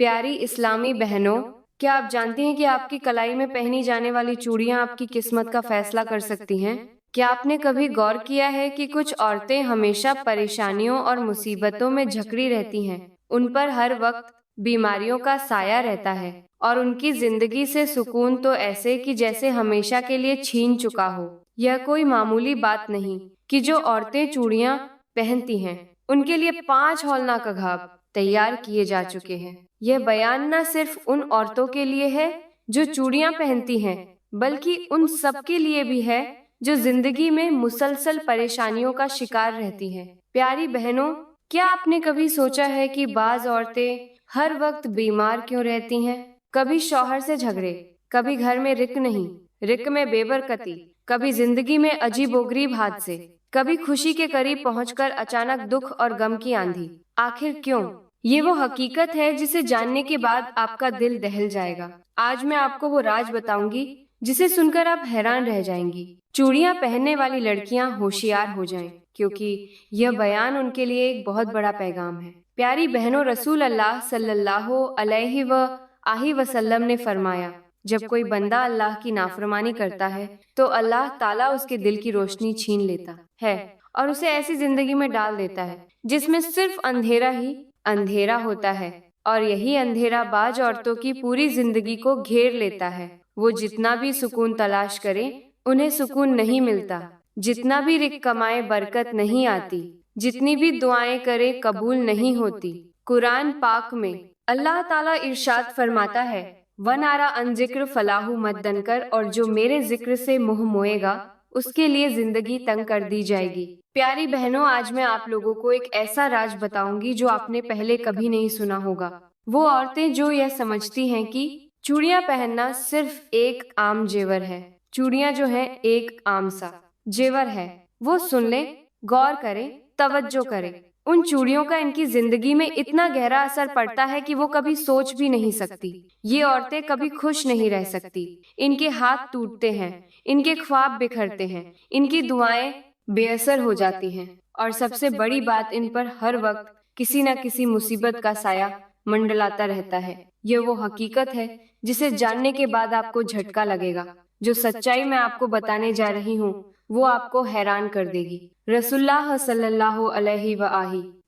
प्यारी इस्लामी बहनों, क्या आप जानती हैं कि आपकी कलाई में पहनी जाने वाली चूड़ियां आपकी किस्मत का फैसला कर सकती हैं? क्या आपने कभी गौर किया है कि कुछ औरतें हमेशा परेशानियों और मुसीबतों में जकड़ी रहती हैं? उन पर हर वक्त बीमारियों का साया रहता है और उनकी जिंदगी से सुकून तो ऐसे कि जैसे हमेशा के लिए छीन चुका हो। यह कोई मामूली बात नहीं कि जो औरतें चूड़ियां पहनती हैं, उनके लिए 5 हौलनाक अघाब तैयार किए जा चुके हैं। यह बयान न सिर्फ उन औरतों के लिए है जो चूड़ियां पहनती हैं, बल्कि उन सब के लिए भी है जो जिंदगी में मुसलसल परेशानियों का शिकार रहती हैं। प्यारी बहनों, क्या आपने कभी सोचा है कि बाज औरतें हर वक्त बीमार क्यों रहती हैं? कभी शौहर से झगड़े, कभी घर में रिक नहीं, रिक में बेबरकती, कभी जिंदगी में अजीबोगरीब हादसे, कभी खुशी के करीब पहुंचकर अचानक दुख और गम की आंधी। आखिर क्यों? ये वो हकीकत है जिसे जानने के बाद आपका दिल दहल जाएगा। आज मैं आपको वो राज बताऊंगी जिसे सुनकर आप हैरान रह जाएंगी। चूड़ियां पहनने वाली लड़कियां होशियार हो जाएं, क्योंकि यह बयान उनके लिए एक बहुत बड़ा पैगाम है। प्यारी बहनों, रसूल अल्लाह सल्लल्लाहु अलैहि वसल्लम ने फरमाया, जब कोई बंदा अल्लाह की नाफरमानी करता है तो अल्लाह ताला उसके दिल की रोशनी छीन लेता है और उसे ऐसी जिंदगी में डाल देता है जिसमें सिर्फ अंधेरा ही अंधेरा होता है, और यही अंधेरा बाज औरतों की पूरी जिंदगी को घेर लेता है। वो जितना भी सुकून तलाश करे, उन्हें सुकून नहीं मिलता। जितना भी रिक कमाए, बरकत नहीं आती। जितनी भी दुआएं करे, कबूल नहीं होती। कुरान पाक में अल्लाह ताला इरशाद फरमाता है, वन आरा अन जिक्र फलाहू मद्दन कर, और जो मेरे जिक्र से मुंह मोएगा उसके लिए जिंदगी तंग कर दी जाएगी। प्यारी बहनों, आज मैं आप लोगों को एक ऐसा राज बताऊंगी जो आपने पहले कभी नहीं सुना होगा। वो औरतें जो यह समझती हैं कि चूड़ियां पहनना सिर्फ एक आम जेवर है। चूड़ियां जो है एक आम सा जेवर है। वो सुन ले, गौर करें, तवज्जो करें। उन चूड़ियों का इनकी जिंदगी में इतना गहरा असर पड़ता है कि वो कभी सोच भी नहीं सकती। ये औरतें कभी खुश नहीं रह सकती। इनके हाथ टूटते हैं, इनके ख्वाब बिखरते हैं, इनकी दुआएं बेअसर हो जाती हैं, और सबसे बड़ी बात, इन पर हर वक्त किसी न किसी मुसीबत का साया मंडलाता रहता है। ये वो हकीकत है जिसे जानने के बाद आपको झटका लगेगा। जो सच्चाई मैं आपको बताने जा रही हूँ वो आपको हैरान कर देगी। रसूलुल्लाह सल्लल्लाहु अलैहि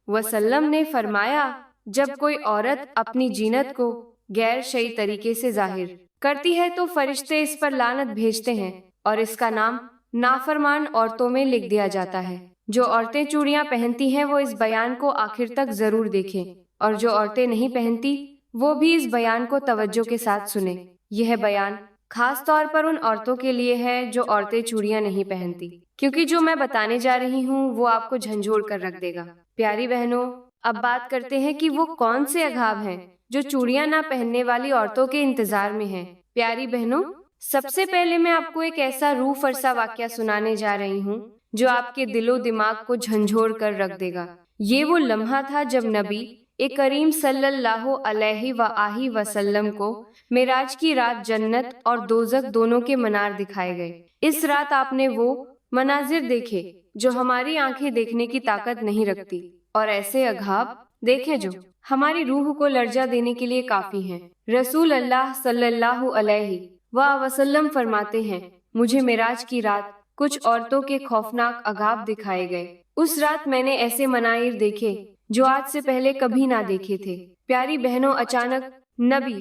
वसल्लम ने फरमाया, जब कोई औरत अपनी जीनत को गैर शरई तरीके से जाहिर करती है तो फरिश्ते इस पर लानत भेजते हैं और इसका नाम नाफरमान औरतों में लिख दिया जाता है। जो औरतें चूड़ियां पहनती हैं वो इस बयान को आखिर तक जरूर देखें, और जो औरतें नहीं पहनती वो भी इस बयान को तवज्जो के साथ सुने। यह बयान खास तौर पर उन औरतों के लिए है जो औरतें चूड़ियां नहीं पहनती, क्योंकि जो मैं बताने जा रही हूँ वो आपको झंझोड़ कर रख देगा। प्यारी बहनों, अब बात करते हैं कि वो कौन से अघाव हैं जो चूड़ियां ना पहनने वाली औरतों के इंतजार में हैं। प्यारी बहनों, सबसे पहले मैं आपको एक ऐसा रूह फरसा वाकया सुनाने जा रही हूँ जो आपके दिलो दिमाग को झंझोड़ कर रख देगा। ये वो लम्हा था जब नबी करीम सल्लल्लाहु अलैहि वसल्लम को मेराज की रात जन्नत और दोजख दोनों के मनार दिखाए गए। इस रात आपने वो मनाजिर देखे जो हमारी आंखें देखने की ताकत नहीं रखती, और ऐसे अघाब देखे जो हमारी रूह को लर्जा देने के लिए काफी हैं। रसूल अल्लाह सल्लल्लाहु अलैहि वसल्लम फरमाते हैं, मुझे मेराज की रात कुछ औरतों के खौफनाक अघाब दिखाए गए। उस रात मैंने ऐसे मनाइर देखे जो आज से पहले कभी ना देखे थे। प्यारी बहनों, अचानक नबी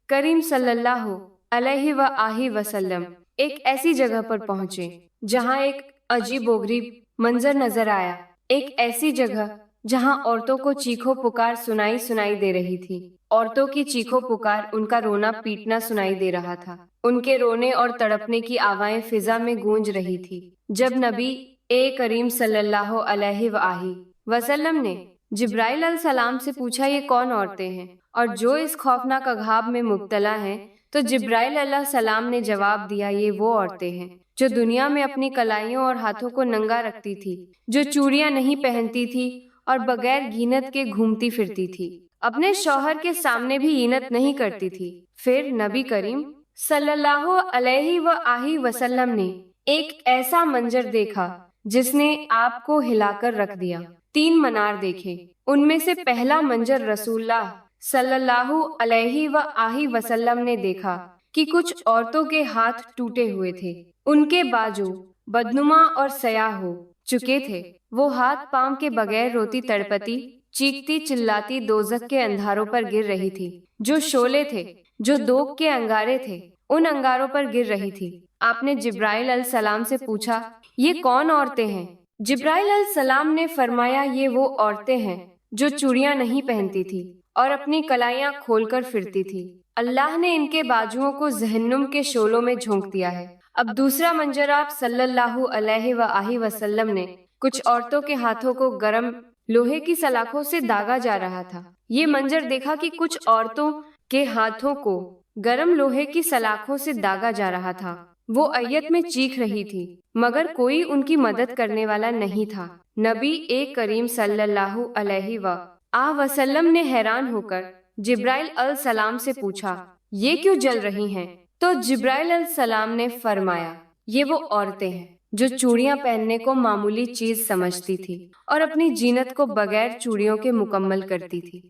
करीम सल्लल्लाहु अलैहि वसल्लम एक ऐसी जगह पर पहुँचे जहाँ एक अजीबोगरीब मंजर नजर आया। एक ऐसी जगह जहाँ औरतों को चीखों पुकार सुनाई दे रही थी। औरतों की चीखों पुकार, उनका रोना पीटना सुनाई दे रहा था। उनके रोने और तड़पने की आवाज़ें फिजा में गूंज रही थी। जब नबी करीम सल्लल्लाहु अलैहि वसल्लम ने जिब्राइल अलैहिस्सलाम से पूछा, ये कौन औरतें हैं और जो इस खौफनाक अघाब में मुब्तला हैं, तो जिब्राइल अलैहिस्सलाम ने जवाब दिया, ये वो औरतें हैं जो दुनिया में अपनी कलाइयों और हाथों को नंगा रखती थी, जो चूड़ियां नहीं पहनती थी और बगैर गीनत के घूमती फिरती थी, अपने शौहर के सामने भी ईनत नहीं करती थी। फिर नबी करीम सल्लल्लाहु अलैहि वसल्लम ने एक ऐसा मंजर देखा जिसने आपको हिलाकर रख दिया। 3 मनार देखे। उनमें से पहला मंजर रसूलुल्लाह सल्लल्लाहु अलैहि व आहि वसल्लम ने देखा कि कुछ औरतों के हाथ टूटे हुए थे, उनके बाजू बदनुमा और सयाह हो चुके थे। वो हाथ पांव के बगैर रोती तड़पती, चीखती चिल्लाती दोजख के अंधारों पर गिर रही थी। जो शोले थे, जो दोग के अंगारे थे, उन अंगारों पर गिर रही थी। आपने जिब्राइल अल सलाम से पूछा, ये कौन औरतें हैं? जिब्राइल अल सलाम ने फरमाया, ये वो औरतें हैं जो चूड़ियां नहीं पहनती थी और अपनी कलाइयां खोलकर फिरती थी। अल्लाह ने इनके बाजुओं को जहन्नुम के शोलों में झोंक दिया है। अब दूसरा मंजर आप सल्लल्लाहु अलैहि वसल्लम ने कुछ औरतों के हाथों को गरम लोहे की सलाखों से दागा जा रहा था। ये मंजर देखा कि कुछ औरतों के हाथों को गरम लोहे की सलाखों से दागा जा रहा था। वो अय्यत में चीख रही थी, मगर कोई उनकी मदद करने वाला नहीं था। नबी ए करीम सल्लल्लाहु अलैहि वसल्लम ने हैरान होकर जिब्राइल अल सलाम से पूछा, ये क्यों जल रही हैं? तो जिब्राइल अल सलाम ने फरमाया, ये वो औरतें हैं जो चूड़ियां पहनने को मामूली चीज समझती थी और अपनी जीनत को बगैर चूड़ियों के मुकम्मल करती थी।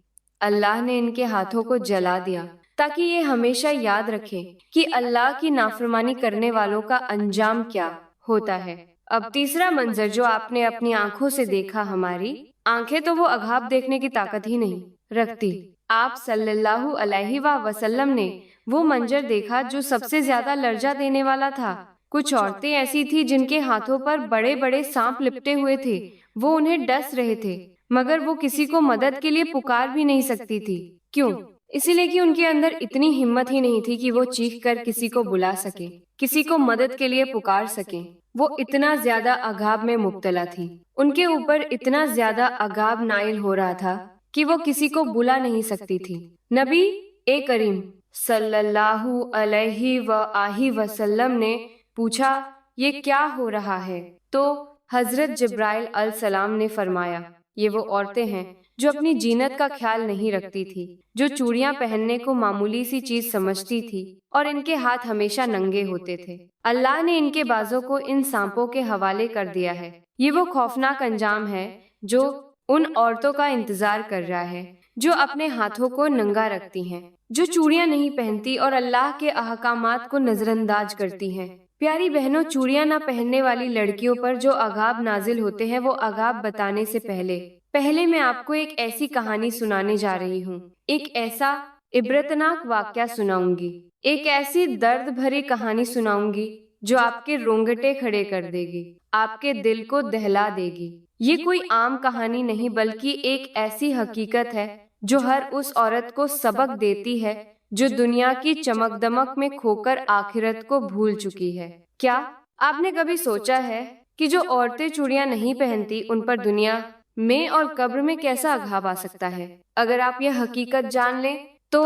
अल्लाह ने इनके हाथों को जला दिया ताकि ये हमेशा याद रखें कि अल्लाह की नाफरमानी करने वालों का अंजाम क्या होता है। अब तीसरा मंजर जो आपने अपनी आंखों से देखा, हमारी आंखें तो वो अघाब देखने की ताकत ही नहीं रखती। आप सल्लल्लाहु अलैहि वसल्लम ने वो मंजर देखा जो सबसे ज्यादा लर्जा देने वाला था। कुछ औरतें ऐसी थी जिनके हाथों पर बड़े बड़े सांप लिपटे हुए थे। वो उन्हें डस रहे थे, मगर वो किसी को मदद के लिए पुकार भी नहीं सकती थी। क्यों? इसलिए कि उनके अंदर इतनी हिम्मत ही नहीं थी कि वो चीख कर किसी को बुला सके, किसी को मदद के लिए पुकार सके। वो इतना ज्यादा अगाब में मुब्तला थी, उनके ऊपर इतना ज्यादा अगाब नाइल हो रहा था कि वो किसी को बुला नहीं सकती थी। नबी ए करीम सल्लल्लाहु अलैहि वसल्लम ने पूछा, ये क्या हो रहा है? तो हजरत जिब्राइल अल सलाम ने फरमाया, ये वो औरतें हैं जो अपनी जीनत का ख्याल नहीं रखती थी, जो चूड़ियां पहनने को मामूली सी चीज समझती थी और इनके हाथ हमेशा नंगे होते थे। अल्लाह ने इनके बाजों को इन सांपों के हवाले कर दिया है। ये वो खौफनाक अंजाम है जो उन औरतों का इंतजार कर रहा है जो अपने हाथों को नंगा रखती हैं, जो चूड़ियां नहीं पहनती और अल्लाह के अहकामात को नजरअंदाज करती हैं। प्यारी बहनों, चूड़ियां न पहनने वाली लड़कियों पर जो अगाब नाजिल होते हैं, वो अगाब बताने से पहले मैं आपको एक ऐसी कहानी सुनाने जा रही हूँ। एक ऐसा इबरतनाक वाक़या सुनाऊंगी, एक ऐसी दर्द भरी कहानी सुनाऊंगी जो आपके रोंगटे खड़े कर देगी, आपके दिल को दहला देगी। ये कोई आम कहानी नहीं, बल्कि एक ऐसी हकीकत है जो हर उस औरत को सबक देती है जो दुनिया की चमक दमक में खोकर आखिरत को भूल चुकी है। क्या आपने कभी सोचा है कि जो औरतें चूड़ियां नहीं पहनती, उन पर दुनिया में और कब्र में कैसा अघाब आ सकता है? अगर आप यह हकीकत जान लें तो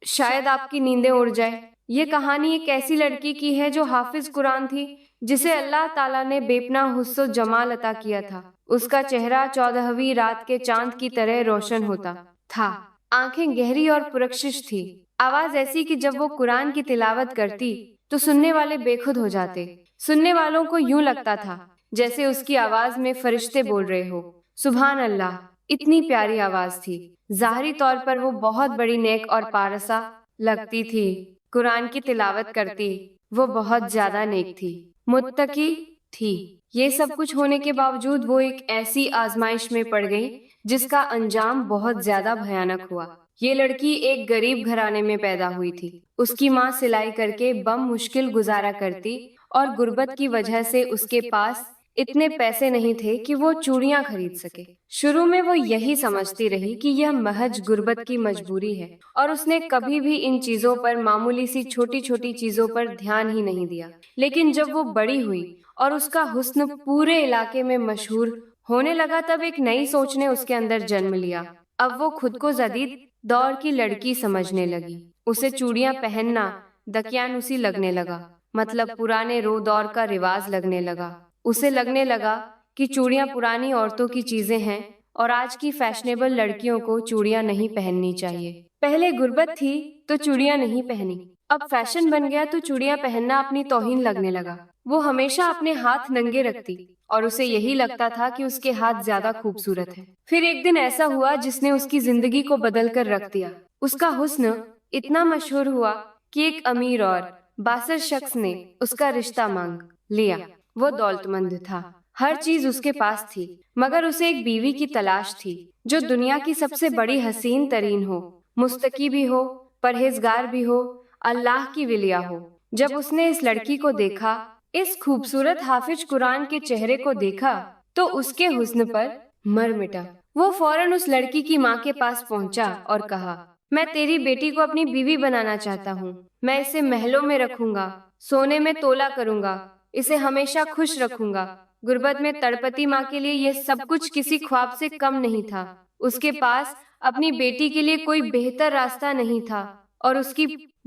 शायद आपकी नींदें उड़ जाए। ये कहानी एक ऐसी लड़की की है जो हाफिज कुरान थी, जिसे अल्लाह ताला ने बेपनाह हुस्न व जमाल अता किया था। उसका चेहरा 14वीं रात के चांद की तरह रोशन होता था, आंखें गहरी और पुरकशिश थी, आवाज ऐसी कि जब वो कुरान की तिलावत करती तो सुनने वाले बेखुद हो जाते। सुनने वालों को यूं लगता था जैसे उसकी आवाज में फरिश्ते बोल रहे हो। सुभान अल्लाह, इतनी प्यारी आवाज थी। ज़ाहिरी तौर पर वो बहुत बड़ी नेक और पारसा लगती थी। कुरान की तिलावत करती, वो बहुत ज्यादा नेक थी, मुत्तकी थी। ये सब कुछ होने के बावजूद वो एक ऐसी आजमाइश में पड़ गई जिसका अंजाम बहुत ज्यादा भयानक हुआ। ये लड़की एक गरीब घराने में पैदा हुई थी। उसकी माँ सिलाई करके बम मुश्किल गुजारा करती और गुर्बत की वजह से उसके पास इतने पैसे नहीं थे कि वो चूड़ियां खरीद सके। शुरू में वो यही समझती रही कि यह महज गुर्बत की मजबूरी है और उसने कभी भी इन चीजों पर, मामूली सी छोटी छोटी चीजों पर ध्यान ही नहीं दिया। लेकिन जब वो बड़ी हुई और उसका हुस्न पूरे इलाके में मशहूर होने लगा, तब एक नई सोच ने उसके अंदर जन्म लिया। अब वो खुद को जदीद दौर की लड़की समझने लगी। उसे चूड़ियां पहनना दकियानुसी लगने लगा, मतलब पुराने रो दौर का रिवाज लगने लगा। उसे लगने लगा कि चूड़ियां पुरानी औरतों की चीजें हैं और आज की फैशनेबल लड़कियों को चूड़ियां नहीं पहननी चाहिए। पहले गुर्बत थी तो चूड़ियां नहीं पहनी, अब फैशन बन गया तो चूड़ियां पहनना अपनी तौहीन लगने लगा। वो हमेशा अपने हाथ नंगे रखती और उसे यही लगता था कि उसके हाथ ज्यादा खूबसूरत हैं। फिर एक दिन ऐसा हुआ जिसने उसकी जिंदगी को बदल कर रख दिया। اس کا حسن اتنا مشہور ہوا کہ ایک امیر اور باصر شخص نے اس کا رشتہ مانگ لیا۔ وہ دولت مند تھا، ہر چیز اس کے پاس تھی، مگر اسے ایک بیوی کی تلاش تھی جو دنیا کی سب سے بڑی حسین ترین ہو، مستقی بھی ہو، پرہیزگار بھی ہو، اللہ کی ولیہ ہو۔ جب اس نے اس لڑکی کو دیکھا، اس خوبصورت حافظ قرآن کے چہرے کو دیکھا، تو اس کے حسن پر مر مٹا۔ وہ فوراً اس لڑکی کی ماں کے پاس پہنچا اور کہا، میں تیری بیٹی کو اپنی بیوی بنانا چاہتا ہوں، میں اسے محلوں میں رکھوں گا، سونے میں تولا کروں گا، اسے ہمیشہ خوش رکھوں گا۔ غربت میں تڑپتی ماں کے لیے یہ سب کچھ کسی خواب سے کم نہیں تھا۔ اس کے پاس اپنی بیٹی کے لیے کوئی بہتر راستہ نہیں تھا، اور اس کی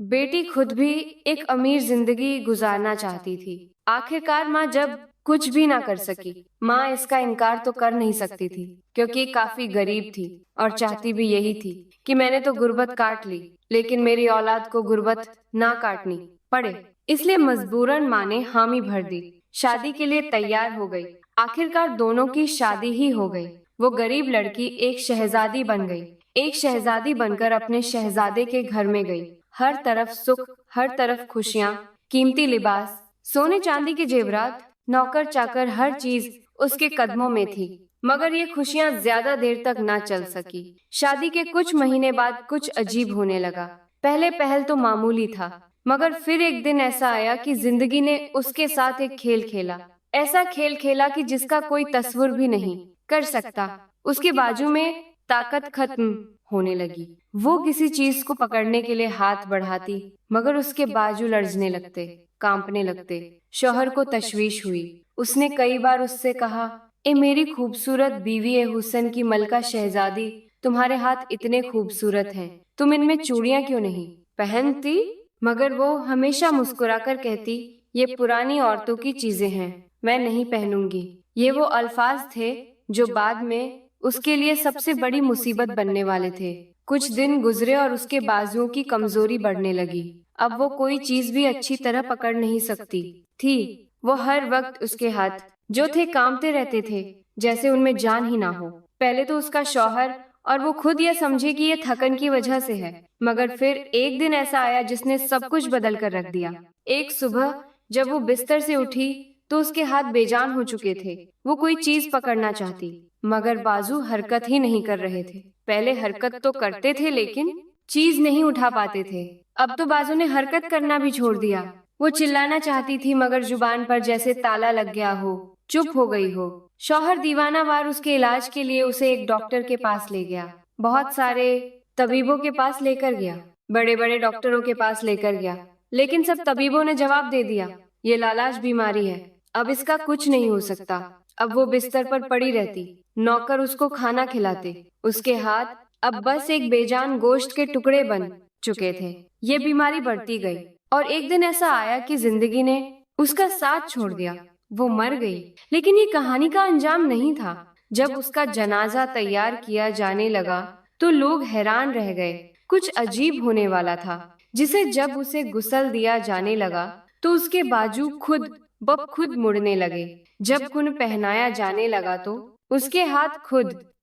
بیٹی خود بھی ایک امیر زندگی گزارنا چاہتی تھی۔ آخرکار ماں جب کچھ بھی نہ کر سکی، ماں اس کا انکار تو کر نہیں سکتی تھی، کیونکہ کافی غریب تھی اور چاہتی بھی یہی تھی کہ میں نے تو غربت کاٹ لی، لیکن میری اولاد کو غربت نہ کاٹنی پڑے، اس لیے مجبوراً ماں نے حامی بھر دی، شادی کے لیے تیار ہو گئی۔ آخرکار دونوں کی شادی ہی ہو گئی۔ وہ غریب لڑکی ایک شہزادی بن گئی، ایک شہزادی بن کر اپنے شہزادے کے گھر میں گئی۔ ہر طرف سکھ، ہر طرف خوشیاں، قیمتی لباس، سونے چاندی کے زیورات، نوکر چاکر، ہر چیز اس کے قدموں میں تھی۔ مگر یہ خوشیاں زیادہ دیر تک نہ چل سکی۔ شادی کے کچھ مہینے بعد کچھ عجیب ہونے لگا۔ پہلے پہل تو معمولی تھا، مگر پھر ایک دن ایسا آیا کہ زندگی نے اس کے ساتھ ایک کھیل کھیلا، ایسا کھیل کھیلا کہ جس کا کوئی تصور بھی نہیں کر سکتا۔ اس کے بازو میں طاقت ختم ہونے لگی۔ وہ کسی چیز کو پکڑنے کے لیے ہاتھ بڑھاتی، مگر اس کے بازو لرزنے لگتے، کانپنے لگتے۔ شوہر کو تشویش ہوئی۔ اس نے کئی بار اس سے کہا، اے میری خوبصورت بیوی، اے حسن کی ملکہ شہزادی، تمہارے ہاتھ اتنے خوبصورت ہیں، تم ان میں چوڑیاں کیوں نہیں پہنتی؟ مگر وہ ہمیشہ مسکرا کر کہتی، یہ پرانی عورتوں کی چیزیں ہیں، میں نہیں پہنوں گی۔ یہ وہ الفاظ تھے جو بعد میں اس کے لیے سب سے بڑی مصیبت بننے والے تھے۔ کچھ دن گزرے اور اس کے بازوؤں کی کمزوری بڑھنے لگی۔ اب وہ کوئی چیز بھی اچھی طرح پکڑ نہیں سکتی تھی۔ وہ ہر وقت اس کے ہاتھ جو تھے کانپتے رہتے تھے، جیسے ان میں جان ہی نہ ہو۔ پہلے تو اس کا شوہر اور وہ خود یہ سمجھے کہ یہ تھکن کی وجہ سے ہے، مگر پھر ایک دن ایسا آیا جس نے سب کچھ بدل کر رکھ دیا۔ ایک صبح جب وہ بستر سے اٹھی تو اس کے ہاتھ بے جان ہو چکے تھے۔ وہ کوئی چیز پکڑنا چاہتی، مگر بازو حرکت ہی نہیں کر رہے تھے۔ پہلے حرکت تو کرتے تھے لیکن چیز نہیں اٹھا پاتے تھے۔ اب تو بازو نے حرکت کرنا بھی چھوڑ دیا۔ وہ چلانا چاہتی تھی، مگر زبان پر جیسے تالا لگ گیا ہو، چپ ہو گئی ہو۔ شوہر دیوانہ وار اس کے علاج کے لیے اسے ایک ڈاکٹر کے پاس لے گیا، بہت سارے طبیبوں کے پاس لے کر گیا، بڑے بڑے ڈاکٹروں کے پاس لے کر گیا، لیکن سب طبیبوں نے جواب دے دیا، یہ لالاش بیماری ہے، اب اس کا کچھ نہیں ہو سکتا۔ اب وہ بستر پر پڑی رہتی، نوکر اس کو کھانا کھلاتے، اس کے ہاتھ اب بس ایک بے جان گوشت کے ٹکڑے بن چکے تھے۔ یہ بیماری بڑھتی گئی، اور ایک دن ایسا آیا کہ زندگی نے اس کا ساتھ چھوڑ دیا، وہ مر گئی۔ لیکن یہ کہانی کا انجام نہیں تھا۔ جب اس کا جنازہ تیار کیا جانے لگا تو لوگ حیران رہ گئے۔ کچھ عجیب ہونے والا تھا، جسے جب اسے غسل دیا جانے لگا تو اس کے بازو خود بخود مڑنے لگے۔ جب کن پہنایا جانے لگا تو اس کے ہاتھ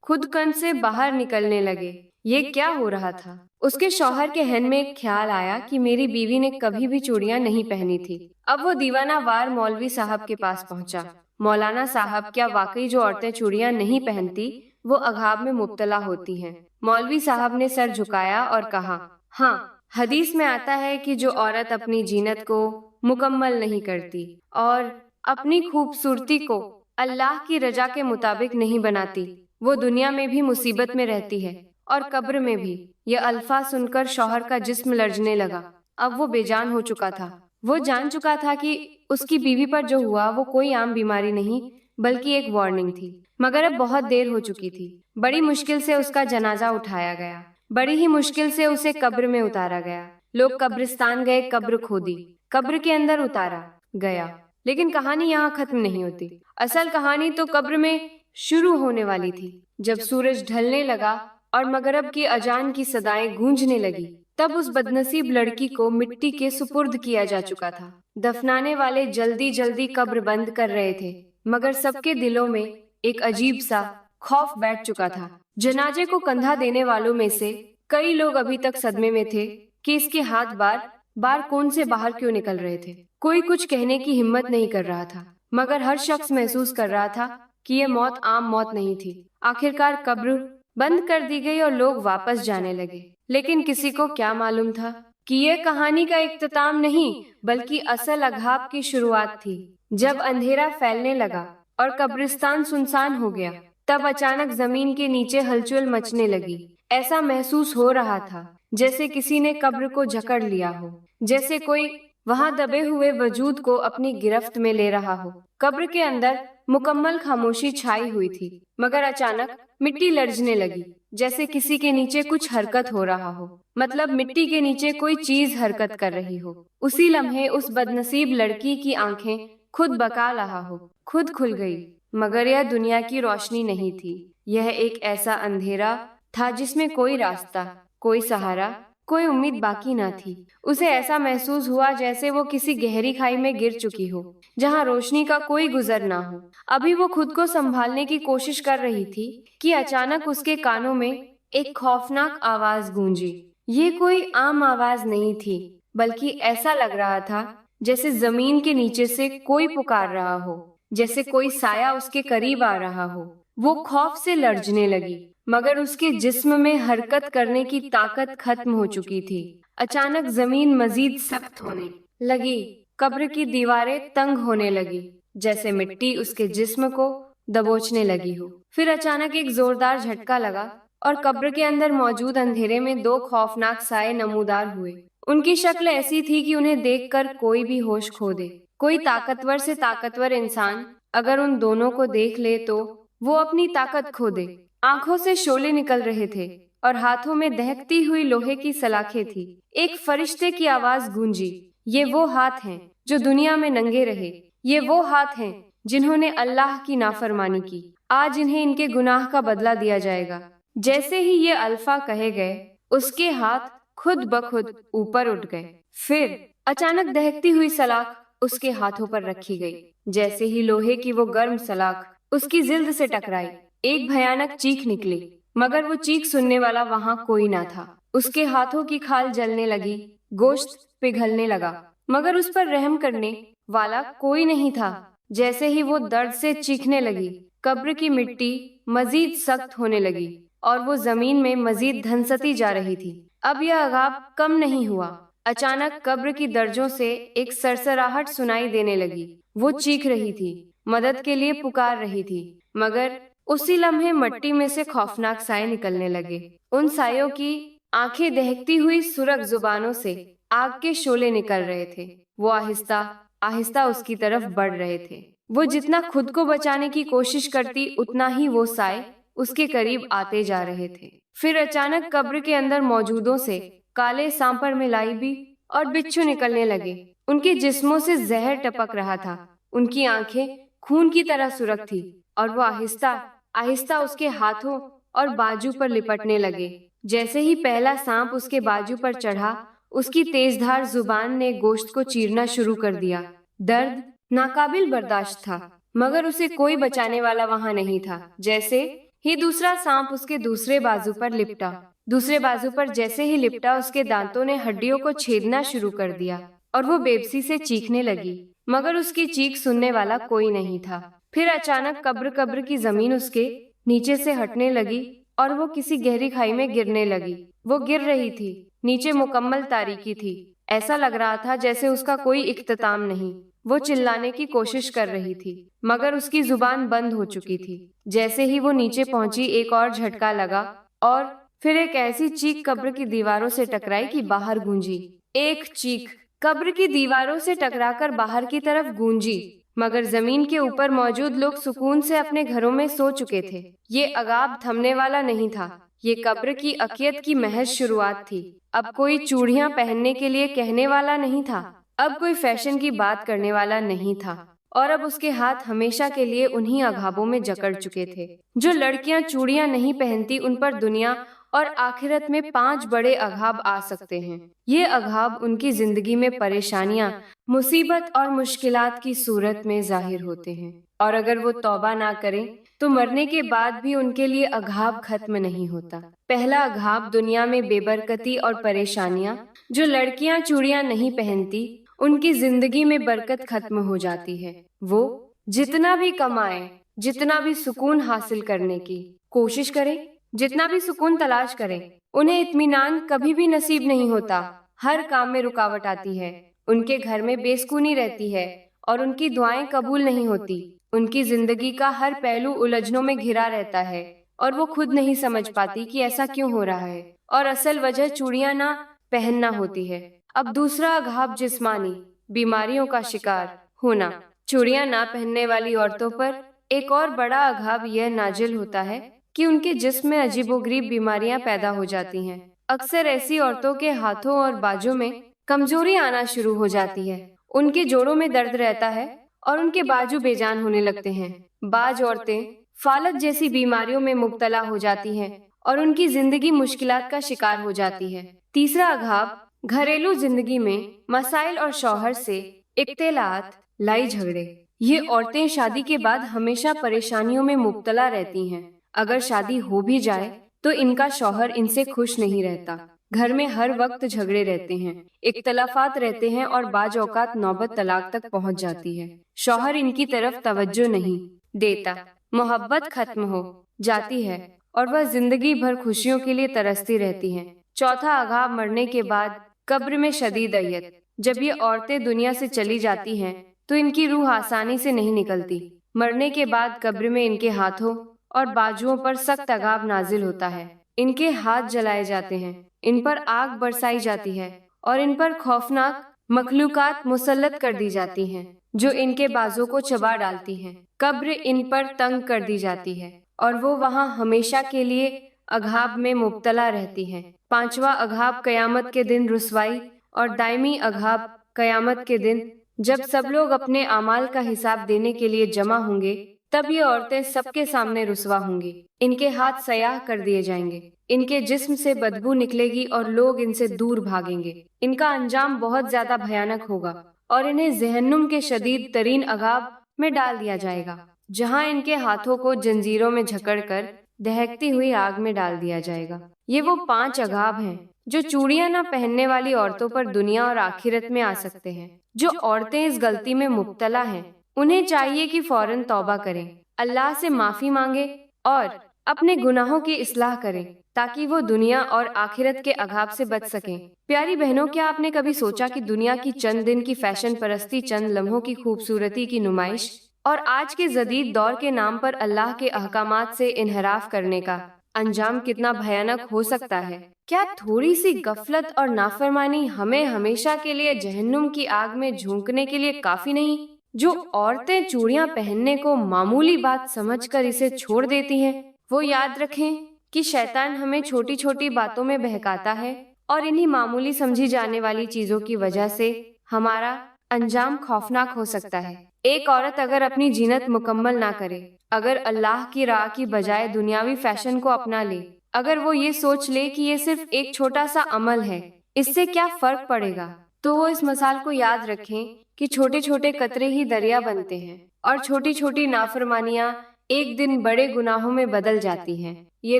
خود کن سے باہر نکلنے لگے۔ یہ کیا ہو رہا تھا؟ اس کے شوہر کے ذہن میں ایک خیال آیا کہ میری بیوی نے کبھی بھی چوڑیاں نہیں پہنی تھی۔ اب وہ دیوانہ وار مولوی صاحب کے پاس پہنچا۔ مولانا صاحب، کیا واقعی جو عورتیں چوڑیاں نہیں پہنتی وہ عذاب میں مبتلا ہوتی ہیں؟ مولوی صاحب نے سر جھکایا اور کہا، ہاں، حدیث میں آتا ہے کہ جو عورت اپنی زینت کو مکمل نہیں کرتی اور اپنی خوبصورتی کو اللہ کی رضا کے مطابق نہیں بناتی، وہ دنیا میں بھی مصیبت میں رہتی ہے اور قبر میں بھی۔ یہ الفاظ سن کر شوہر کا جسم لرزنے لگا۔ اب وہ بے جان ہو چکا تھا۔ وہ جان چکا تھا کہ اس کی بیوی پر جو ہوا وہ کوئی عام بیماری نہیں بلکہ ایک وارننگ تھی، مگر اب بہت دیر ہو چکی تھی۔ بڑی مشکل سے اس کا جنازہ اٹھایا گیا، بڑی ہی مشکل سے اسے قبر میں اتارا گیا۔ لوگ قبرستان گئے، قبر کھودی، قبر کے اندر اتارا گیا۔ لیکن کہانی یہاں ختم نہیں ہوتی۔ اصل کہانی تو قبر میں شروع ہونے والی تھی۔ جب سورج ڈھلنے لگا اور مغرب کی اذان کی صدائیں گونجنے لگی، تب اس بدنصیب لڑکی کو مٹی کے سپرد کیا جا چکا تھا۔ دفنانے والے جلدی جلدی قبر بند کر رہے تھے، مگر سب کے دلوں میں ایک عجیب سا خوف بیٹھ چکا تھا۔ جنازے کو کندھا دینے والوں میں سے कई लोग अभी तक सदमे में थे कि इसके हाथ बार बार कौन से बाहर क्यों निकल रहे थे। कोई कुछ कहने की हिम्मत नहीं कर रहा था, मगर हर शख्स महसूस कर रहा था कि यह मौत आम मौत नहीं थी। आखिरकार कब्र बंद कर दी गई और लोग वापस जाने लगे। लेकिन किसी को क्या मालूम था कि यह कहानी का इख्तिताम नहीं, बल्कि असल अघाब की शुरुआत थी। जब अंधेरा फैलने लगा और कब्रिस्तान सुनसान हो गया, तब अचानक जमीन के नीचे हलचल मचने लगी। ऐसा महसूस हो रहा था जैसे किसी ने कब्र को जकड़ लिया हो, जैसे कोई वहां दबे हुए वजूद को अपनी गिरफ्त में ले रहा हो। कब्र के अंदर मुकम्मल खामोशी छाई हुई थी, मगर अचानक मिट्टी लरजने लगी, जैसे किसी के नीचे कुछ हरकत हो रहा हो। मतलब मिट्टी के नीचे कोई चीज हरकत कर रही हो। उसी लम्हे उस बदनसीब लड़की की आंखें खुद बका रहा हो, खुद खुल गई। मगर यह दुनिया की रोशनी नहीं थी, यह एक ऐसा अंधेरा था जिसमें कोई रास्ता, कोई सहारा, कोई उम्मीद बाकी ना थी। उसे ऐसा महसूस हुआ जैसे वो किसी गहरी खाई में गिर चुकी हो, जहाँ रोशनी का कोई गुजर ना हो। अभी वो खुद को संभालने की कोशिश कर रही थी कि अचानक उसके कानों में एक खौफनाक आवाज गूंजी। ये कोई आम आवाज नहीं थी, बल्कि ऐसा लग रहा था जैसे जमीन के नीचे से कोई पुकार रहा हो, जैसे कोई साया उसके करीब आ रहा हो। वो खौफ से लरजने लगी, मगर उसके जिस्म में हरकत करने की ताकत खत्म हो चुकी थी। अचानक जमीन मजीद सख्त होने लगी, कब्र की दीवारें तंग होने लगी, जैसे मिट्टी उसके जिस्म को दबोचने लगी हो। फिर अचानक एक जोरदार झटका लगा और कब्र के अंदर मौजूद अंधेरे में दो खौफनाक साए नमूदार हुए। उनकी शक्ल ऐसी थी कि उन्हें देखकर कोई भी होश खो दे। कोई ताकतवर से ताकतवर इंसान अगर उन दोनों को देख ले तो वो अपनी ताकत खो दे। आंखों से शोले निकल रहे थे और हाथों में दहकती हुई लोहे की सलाखें थी। एक फरिश्ते की आवाज गूंजी, ये वो हाथ हैं जो दुनिया में नंगे रहे, ये वो हाथ हैं जिन्होंने अल्लाह की नाफरमानी की। आज इन्हें इनके गुनाह का बदला दिया जाएगा। जैसे ही ये अल्फा कहे गए, उसके हाथ खुद ब खुद ऊपर उठ गए। फिर अचानक दहकती हुई सलाख उसके हाथों पर रखी गई। जैसे ही लोहे की वो गर्म सलाख उसकी जिल्द से टकराई, एक भयानक चीख निकली, मगर वो चीख सुनने वाला वहां कोई ना था। उसके हाथों की खाल जलने लगी, गोश्त पिघलने लगा, मगर उस पर रहम करने वाला कोई नहीं था। जैसे ही वो दर्द से चीखने लगी, कब्र की मिट्टी मजीद सख्त होने लगी और वो जमीन में मजीद धंसती जा रही थी। अब यह अगाब कम नहीं हुआ। अचानक कब्र की दर्जों से एक सरसराहट सुनाई देने लगी। वो चीख रही थी, मदद के लिए पुकार रही थी, मगर उसी लम्हे मिट्टी में से खौफनाक साए निकलने लगे। उन सायों की आंखें दहकती हुई सुरख जुबानों से आग के शोले निकल रहे थे। वो आहिस्ता आहिस्ता उसकी तरफ बढ़ रहे थे। वो जितना खुद को बचाने की कोशिश करती, उतना ही वो साए उसके करीब आते जा रहे थे। फिर अचानक कब्र के अंदर मौजूदों से काले सांपर मिलाई भी और बिच्छू निकलने लगे। उनके जिस्मों से जहर टपक रहा था, उनकी आंखें खून की तरह सुर्ख थी और वो आहिस्ता आहिस्ता उसके हाथों और बाजू पर लिपटने लगे। जैसे ही पहला सांप उसके बाजू पर चढ़ा, उसकी तेजधार जुबान ने गोश्त को चीरना शुरू कर दिया। दर्द नाकाबिल बर्दाश्त था, मगर उसे कोई बचाने वाला वहां नहीं था। जैसे ही दूसरा सांप उसके दूसरे बाजू पर लिपटा, दूसरे बाजू पर जैसे ही लिपटा, उसके दांतों ने हड्डियों को छेदना शुरू कर दिया और वो बेबसी से चीखने लगी, मगर उसकी चीख सुनने वाला कोई नहीं था। फिर अचानक कब्र की जमीन उसके नीचे से हटने लगी और वो किसी गहरी खाई में गिरने लगी। वो गिर रही थी, नीचे मुकम्मल तारीकी थी। ऐसा लग रहा था जैसे उसका कोई इख्तिताम नहीं। वो चिल्लाने की कोशिश कर रही थी, मगर उसकी जुबान बंद हो चुकी थी। जैसे ही वो नीचे पहुंची, एक और झटका लगा और फिर एक ऐसी चीख कब्र की दीवारों से टकराई कि बाहर गूंजी। एक चीख कब्र की दीवारों से टकराकर बाहर की तरफ गूंजी, मगर जमीन के ऊपर मौजूद लोग सुकून से अपने घरों में सो चुके थे। ये अगाब थमने वाला नहीं था, ये कब्र की अकियत की महज शुरुआत थी। अब कोई चूड़ियां पहनने के लिए कहने वाला नहीं था, अब कोई फैशन की बात करने वाला नहीं था, और अब उसके हाथ हमेशा के लिए उन्हीं अगाबों में जकड़ चुके थे। जो लड़कियां चूड़ियां नहीं पहनती, उन पर दुनिया और आखिरत में 5 बड़े अगाब आ सकते हैं। ये अगाब उनकी जिंदगी में परेशानियां, मुसीबत और मुश्किलात की सूरत में जाहिर होते हैं, और अगर वो तौबा ना करें तो मरने के बाद भी उनके लिए अघाब खत्म नहीं होता। पहला अघाब दुनिया में बेबरकती और परेशानियां। जो लड़कियां चूड़ियां नहीं पहनती, उनकी जिंदगी में बरकत खत्म हो जाती है। वो जितना भी कमाए, जितना भी सुकून हासिल करने की कोशिश करें, जितना भी सुकून तलाश करें, उन्हें इत्मीनान कभी भी नसीब नहीं होता। हर काम में रुकावट आती है, उनके घर में बेसुकूनी रहती है और उनकी दुआएं कबूल नहीं होती। उनकी जिंदगी का हर पहलू उलझनों में घिरा रहता है और वो खुद नहीं समझ पाती कि ऐसा क्यों हो रहा है, और असल वजह चूड़ियां ना पहनना होती है। अब दूसरा अघाब जिस्मानी बीमारियों का शिकार होना। चूड़ियां ना पहनने वाली औरतों पर एक और बड़ा अघाब यह नाजिल होता है कि उनके जिस्म में अजीबोगरीब बीमारियां पैदा हो जाती हैं। अक्सर ऐसी औरतों के हाथों और बाजू में कमजोरी आना शुरू हो जाती है, उनके जोड़ों में दर्द रहता है और उनके बाजू बेजान होने लगते हैं। बाज औरतें फालज जैसी बीमारियों में मुब्तला हो जाती हैं और उनकी जिंदगी मुश्किलात का शिकार हो जाती है। तीसरा अघाब घरेलू जिंदगी में मसाइल और शौहर से इख्तिलात, लड़ाई झगड़े। ये औरतें शादी के बाद हमेशा परेशानियों में मुब्तला रहती हैं। अगर शादी हो भी जाए तो इनका शौहर इनसे खुश नहीं रहता। घर में हर वक्त झगड़े रहते हैं, इख्तलाफात रहते हैं और बाज औकात नौबत तलाक तक पहुंच जाती है। शौहर इनकी तरफ तवज्जो नहीं देता, मोहब्बत खत्म हो जाती है और वह जिंदगी भर खुशियों के लिए तरसती रहती हैं। चौथा अघाब मरने के बाद कब्र में शदीद अय्यत। जब ये औरतें दुनिया से चली जाती हैं तो इनकी रूह आसानी से नहीं निकलती। मरने के बाद कब्र में इनके हाथों और बाजुओं पर सख्त अगाब नाजिल होता है। इनके हाथ जलाए जाते हैं, इन पर आग बरसाई जाती है और इन पर खौफनाक मखलूकात मुसल्लत कर दी जाती हैं, जो इनके बाजों को चबा डालती हैं। कब्र इन पर तंग कर दी जाती है और वो वहाँ हमेशा के लिए अघाब में मुब्तला रहती हैं। पांचवा अघाब कयामत के दिन रुसवाई और दायमी अघाब कयामत के दिन जब सब लोग अपने अमाल का हिसाब देने के लिए जमा होंगे, तब ये औरतें सबके सामने रुसवा होंगी। इनके हाथ सयाह कर दिए जाएंगे, इनके जिस्म से बदबू निकलेगी और लोग इनसे दूर भागेंगे। इनका अंजाम बहुत ज्यादा भयानक होगा और इन्हें जहन्नुम के शदीद तरीन अगाब में डाल दिया जाएगा, जहां इनके हाथों को जंजीरों में जकड़कर दहकती हुई आग में डाल दिया जाएगा। ये वो 5 अगाब हैं जो चूड़ियां न पहनने वाली औरतों पर दुनिया और आखिरत में आ सकते हैं। जो औरतें इस गलती में मुब्तला हैं, उन्हें चाहिए कि फौरन तौबा करें, अल्लाह से माफी मांगे और अपने गुनाहों की इस्लाह करें, ताकि वो दुनिया और आखिरत के अघाब से बच सकें। प्यारी बहनों, क्या आपने कभी सोचा कि दुनिया की चंद दिन की फैशन परस्ती, चंद लम्हों की खूबसूरती की नुमाइश और आज के जदीद दौर के नाम पर अल्लाह के अहकामात से इनहराफ करने का अंजाम कितना भयानक हो सकता है? क्या थोड़ी सी गफलत और नाफरमानी हमें हमेशा के लिए जहन्नुम की आग में झोंकने के लिए काफी नहीं? जो औरतें चूड़ियां पहनने को मामूली बात समझकर इसे छोड़ देती हैं, वो याद रखें कि शैतान हमें छोटी छोटी बातों में बहकाता है और इन्हीं मामूली समझी जाने वाली चीजों की वजह से हमारा अंजाम खौफनाक हो सकता है। एक औरत अगर अपनी जीनत मुकम्मल ना करे, अगर अल्लाह की राह की बजाय दुनियावी फैशन को अपना ले, अगर वो ये सोच ले कि ये सिर्फ एक छोटा सा अमल है, इससे क्या फर्क पड़ेगा, तो वो इस मसाल को याद रखें कि छोटे छोटे कतरे ही दरिया बनते हैं और छोटी छोटी नाफरमानियां एक दिन बड़े गुनाहों में बदल जाती हैं। ये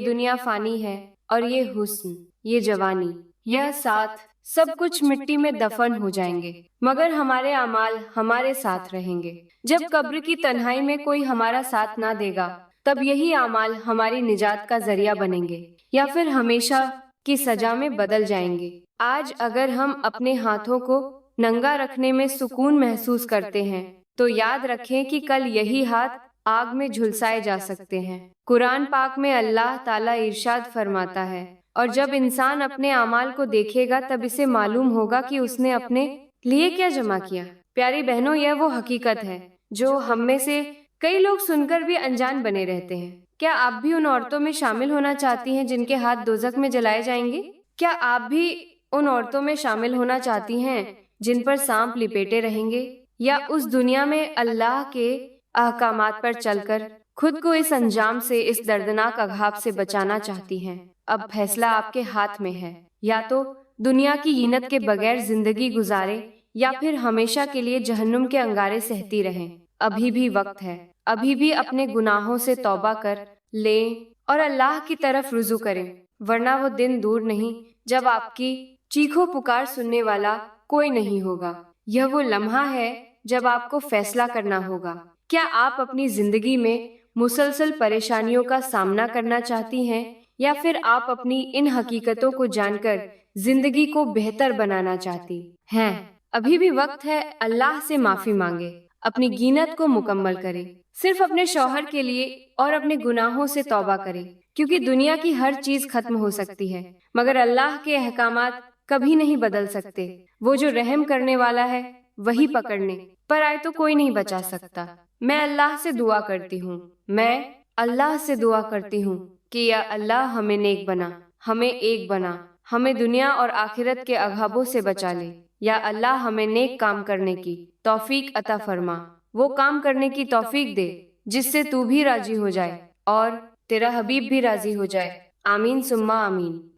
दुनिया फानी है और ये हुस्न, ये जवानी, यह साथ सब कुछ मिट्टी में दफन हो जाएंगे, मगर हमारे अमाल हमारे साथ रहेंगे। जब कब्र की तन्हाई में कोई हमारा साथ ना देगा, तब यही अमाल हमारी निजात का जरिया बनेंगे या फिर हमेशा की सजा में बदल जाएंगे। आज अगर हम अपने हाथों को नंगा रखने में सुकून महसूस करते हैं, तो याद रखें कि कल यही हाथ आग में झुलसाए जा सकते हैं। कुरान पाक में अल्लाह ताला इरशाद फरमाता है, और जब इंसान अपने अमाल को देखेगा तब इसे मालूम होगा कि उसने अपने लिए क्या जमा किया। प्यारी बहनों, यह वो हकीकत है जो हम में से कई लोग सुनकर भी अनजान बने रहते हैं। क्या आप भी उन औरतों में शामिल होना चाहती हैं जिनके हाथ दोजख में जलाए जाएंगे? क्या आप भी उन औरतों में शामिल होना चाहती हैं जिन पर सांप लिपेटे रहेंगे, या उस दुनिया में अल्लाह के अहकामात पर चलकर खुद को इस अंजाम से, इस दर्दनाक अघाब से बचाना चाहती हैं? अब फैसला आपके हाथ में है। या तो दुनिया की हीनत के बगैर जिंदगी गुजारे या फिर हमेशा के लिए जहन्नुम के अंगारे सहती रहें। अभी भी वक्त है। अभी भी अपने गुनाहों से तौबा कर लें और अल्लाह की तरफ रुजू करें, वरना वो दिन दूर नहीं जब आपकी चीखों पुकार सुनने वाला कोई नहीं होगा। यह वो लम्हा है जब आपको फैसला करना होगा। क्या आप अपनी जिंदगी में मुसलसल परेशानियों का सामना करना चाहती हैं, या फिर आप अपनी इन हकीकतों को जानकर जिंदगी को बेहतर बनाना चाहती हैं? अभी भी वक्त है, अल्लाह से माफी मांगे, अपनी गिनत को मुकम्मल करें, सिर्फ अपने शौहर के लिए, और अपने गुनाहों से तौबा करें, क्योंकि दुनिया की हर चीज खत्म हो सकती है मगर अल्लाह के अहकामात कभी नहीं बदल सकते। वो जो रहम करने वाला है वही पकड़ने पर आए तो कोई नहीं बचा सकता। मैं अल्लाह से दुआ करती हूँ, कि या अल्लाह हमें नेक बना, हमें एक बना, हमें दुनिया और आखिरत के अग़ाबों से बचा ले। या अल्लाह हमें नेक काम करने की तौफीक अता फरमा, वो काम करने की तौफीक दे जिससे तू भी राजी हो जाए और तेरा हबीब भी राजी हो जाए। आमीन सुम्मा आमीन।